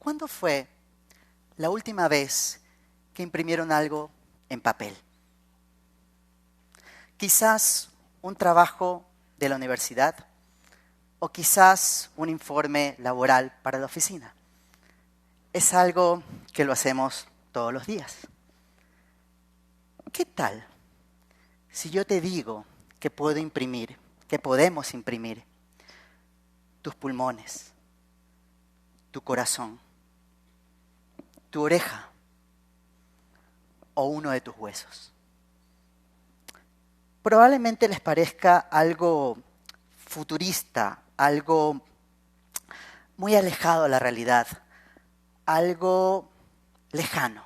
¿Cuándo fue la última vez que imprimieron algo en papel? Quizás un trabajo de la universidad o quizás un informe laboral para la oficina. Es algo que lo hacemos todos los días. ¿Qué tal si yo te digo que puedo imprimir, que podemos imprimir tus pulmones, tu corazón, tu oreja o uno de tus huesos? Probablemente les parezca algo futurista, algo muy alejado de la realidad, algo lejano.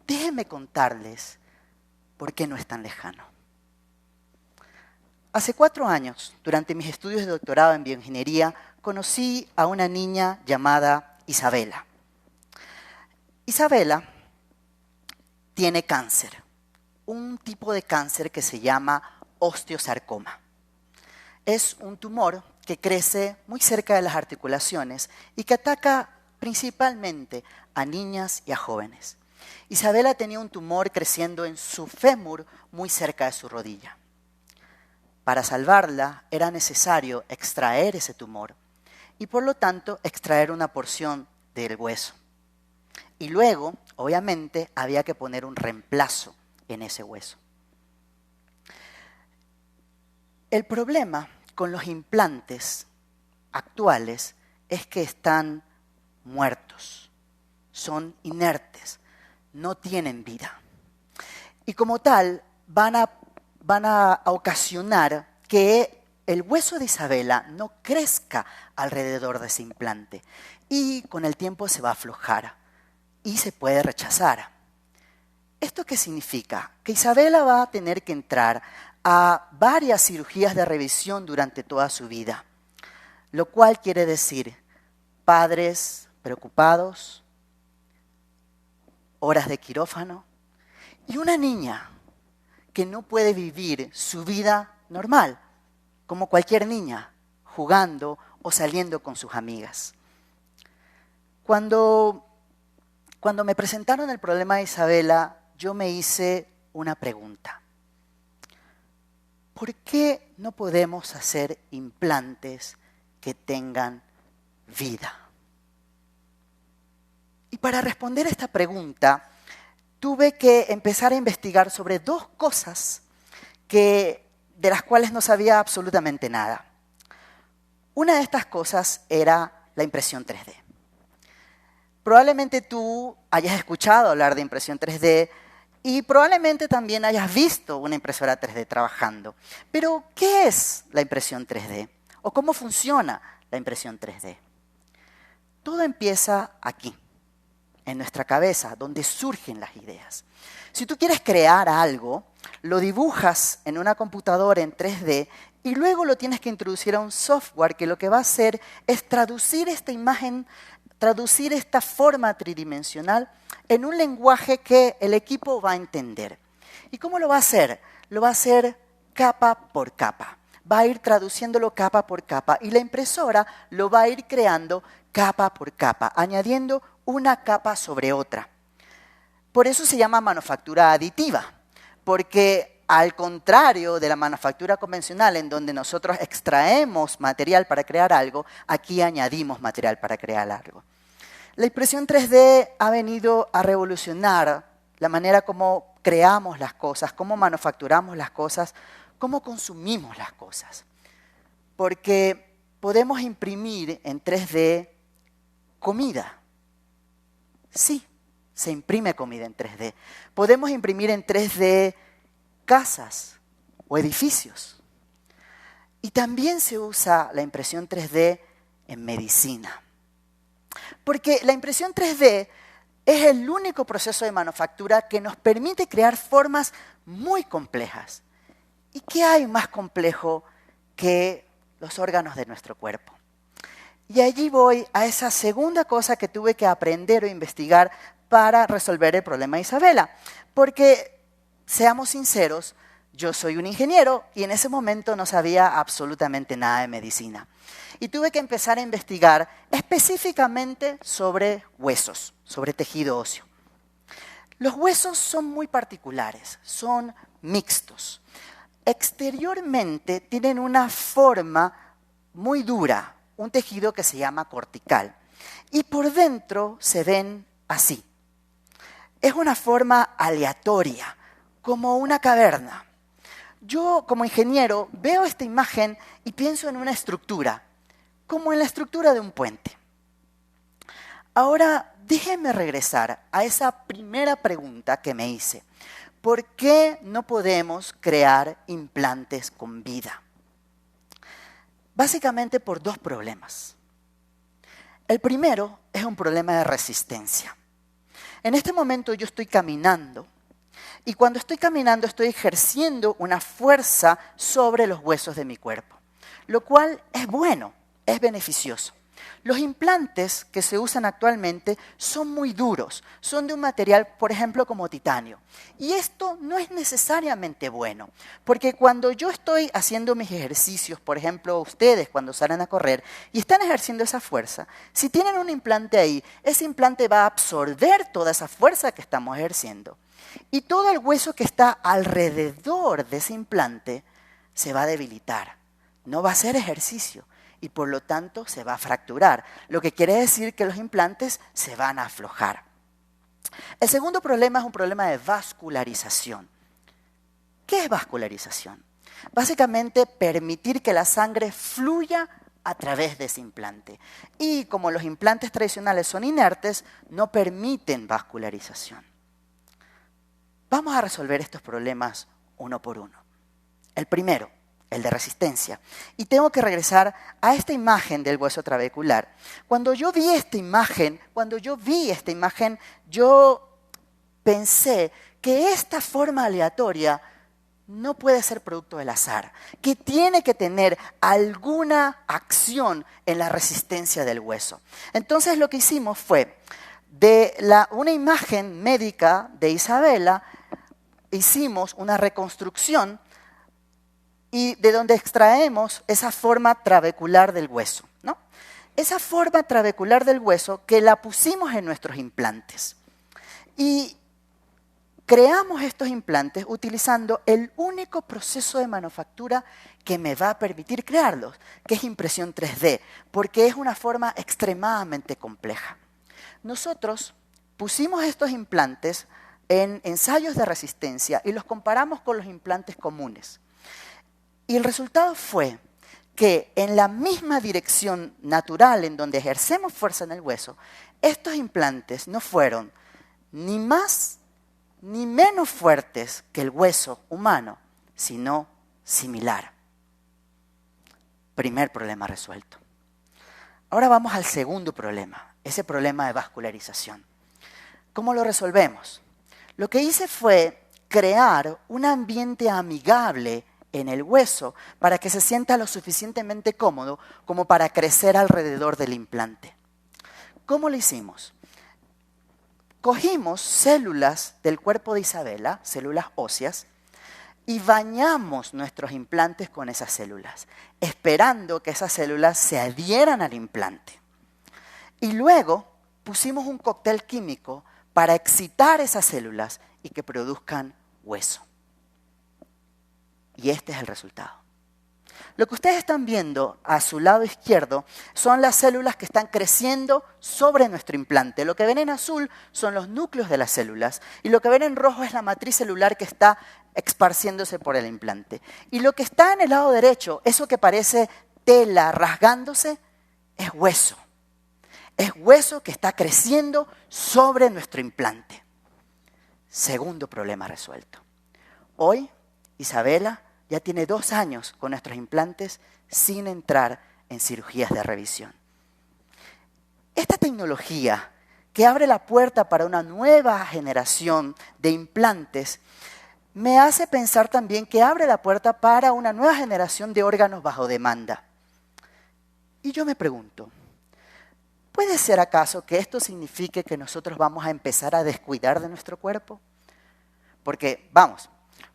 Déjenme contarles por qué no es tan lejano. Hace 4 años, durante mis estudios de doctorado en bioingeniería, conocí a una niña llamada Isabela. Isabela tiene cáncer, un tipo de cáncer que se llama osteosarcoma. Es un tumor que crece muy cerca de las articulaciones y que ataca principalmente a niñas y a jóvenes. Isabela tenía un tumor creciendo en su fémur muy cerca de su rodilla. Para salvarla era necesario extraer ese tumor y por lo tanto extraer una porción del hueso. Y luego, obviamente, había que poner un reemplazo en ese hueso. El problema con los implantes actuales es que están muertos, son inertes, no tienen vida. Y como tal, van a ocasionar que el hueso de Isabela no crezca alrededor de ese implante y con el tiempo se va a aflojar y se puede rechazar. ¿Esto qué significa? Que Isabela va a tener que entrar a varias cirugías de revisión durante toda su vida, lo cual quiere decir padres preocupados, horas de quirófano y una niña que no puede vivir su vida normal, como cualquier niña, jugando o saliendo con sus amigas. Cuando me presentaron el problema de Isabela, yo me hice una pregunta. ¿Por qué no podemos hacer implantes que tengan vida? Y para responder a esta pregunta, tuve que empezar a investigar sobre 2 cosas de las cuales no sabía absolutamente nada. Una de estas cosas era la impresión 3D. Probablemente tú hayas escuchado hablar de impresión 3D y probablemente también hayas visto una impresora 3D trabajando. Pero, ¿qué es la impresión 3D? ¿O cómo funciona la impresión 3D? Todo empieza aquí, en nuestra cabeza, donde surgen las ideas. Si tú quieres crear algo, lo dibujas en una computadora en 3D y luego lo tienes que introducir a un software que lo que va a hacer es traducir esta imagen, traducir esta forma tridimensional en un lenguaje que el equipo va a entender. ¿Y cómo lo va a hacer? Lo va a hacer capa por capa. Va a ir traduciéndolo capa por capa y la impresora lo va a ir creando capa por capa, añadiendo una capa sobre otra. Por eso se llama manufactura aditiva, porque al contrario de la manufactura convencional en donde nosotros extraemos material para crear algo, aquí añadimos material para crear algo. La impresión 3D ha venido a revolucionar la manera como creamos las cosas, cómo manufacturamos las cosas, cómo consumimos las cosas. Porque podemos imprimir en 3D comida. Sí, se imprime comida en 3D. Podemos imprimir en 3D casas o edificios. Y también se usa la impresión 3D en medicina. Porque la impresión 3D es el único proceso de manufactura que nos permite crear formas muy complejas. ¿Y qué hay más complejo que los órganos de nuestro cuerpo? Y allí voy a esa segunda cosa que tuve que aprender o investigar para resolver el problema de Isabela. Porque, seamos sinceros, Yo soy un ingeniero y en ese momento no sabía absolutamente nada de medicina. Y tuve que empezar a investigar específicamente sobre huesos, sobre tejido óseo. Los huesos son muy particulares, son mixtos. Exteriormente tienen una forma muy dura, un tejido que se llama cortical. Y por dentro se ven así. Es una forma aleatoria, como una caverna. Yo, como ingeniero, veo esta imagen y pienso en una estructura, como en la estructura de un puente. Ahora, déjenme regresar a esa primera pregunta que me hice. ¿Por qué no podemos crear implantes con vida? Básicamente por dos problemas. El primero es un problema de resistencia. En este momento yo estoy caminando y cuando estoy caminando estoy ejerciendo una fuerza sobre los huesos de mi cuerpo, lo cual es bueno, es beneficioso. Los implantes que se usan actualmente son muy duros, son de un material, por ejemplo, como titanio. Y esto no es necesariamente bueno, porque cuando yo estoy haciendo mis ejercicios, por ejemplo, ustedes cuando salen a correr y están ejerciendo esa fuerza, si tienen un implante ahí, ese implante va a absorber toda esa fuerza que estamos ejerciendo. Y todo el hueso que está alrededor de ese implante se va a debilitar, no va a hacer ejercicio. Y por lo tanto se va a fracturar, lo que quiere decir que los implantes se van a aflojar. El segundo problema es un problema de vascularización. ¿Qué es vascularización? Básicamente permitir que la sangre fluya a través de ese implante. Y como los implantes tradicionales son inertes, no permiten vascularización. Vamos a resolver estos problemas uno por uno. El primero, el de resistencia. Y tengo que regresar a esta imagen del hueso trabecular. Cuando yo vi esta imagen, yo pensé que esta forma aleatoria no puede ser producto del azar, que tiene que tener alguna acción en la resistencia del hueso. Entonces lo que hicimos fue, una imagen médica de Isabela, hicimos una reconstrucción y de donde extraemos esa forma trabecular del hueso, ¿no? Esa forma trabecular del hueso que la pusimos en nuestros implantes. Y creamos estos implantes utilizando el único proceso de manufactura que me va a permitir crearlos, que es impresión 3D, porque es una forma extremadamente compleja. Nosotros pusimos estos implantes en ensayos de resistencia y los comparamos con los implantes comunes. Y el resultado fue que en la misma dirección natural en donde ejercemos fuerza en el hueso, estos implantes no fueron ni más ni menos fuertes que el hueso humano, sino similar. Primer problema resuelto. Ahora vamos al segundo problema, ese problema de vascularización. ¿Cómo lo resolvemos? Lo que hice fue crear un ambiente amigable en el hueso para que se sienta lo suficientemente cómodo como para crecer alrededor del implante. ¿Cómo lo hicimos? Cogimos células del cuerpo de Isabela, células óseas, y bañamos nuestros implantes con esas células, esperando que esas células se adhieran al implante. Y luego pusimos un cóctel químico para excitar esas células y que produzcan hueso. Y este es el resultado. Lo que ustedes están viendo a su lado izquierdo son las células que están creciendo sobre nuestro implante. Lo que ven en azul son los núcleos de las células y lo que ven en rojo es la matriz celular que está esparciéndose por el implante. Y lo que está en el lado derecho, eso que parece tela rasgándose, es hueso. Es hueso que está creciendo sobre nuestro implante. Segundo problema resuelto. Hoy, Isabela ya tiene 2 años con nuestros implantes sin entrar en cirugías de revisión. Esta tecnología que abre la puerta para una nueva generación de implantes me hace pensar también que abre la puerta para una nueva generación de órganos bajo demanda. Y yo me pregunto, ¿puede ser acaso que esto signifique que nosotros vamos a empezar a descuidar de nuestro cuerpo? Porque, vamos,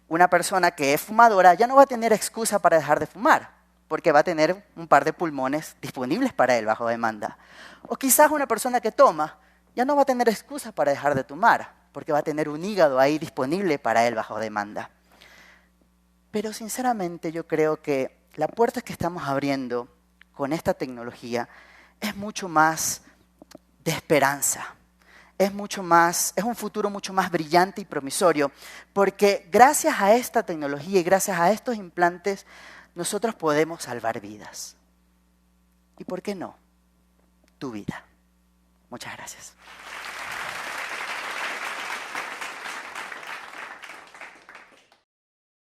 Una persona que es fumadora ya no va a tener excusa para dejar de fumar, porque va a tener un par de pulmones disponibles para él bajo demanda. O quizás una persona que toma ya no va a tener excusa para dejar de tomar, porque va a tener un hígado ahí disponible para él bajo demanda. Pero sinceramente yo creo que la puerta que estamos abriendo con esta tecnología es mucho más de esperanza. Es un futuro mucho más brillante y promisorio, porque gracias a esta tecnología y gracias a estos implantes, nosotros podemos salvar vidas. ¿Y por qué no? Tu vida. Muchas gracias.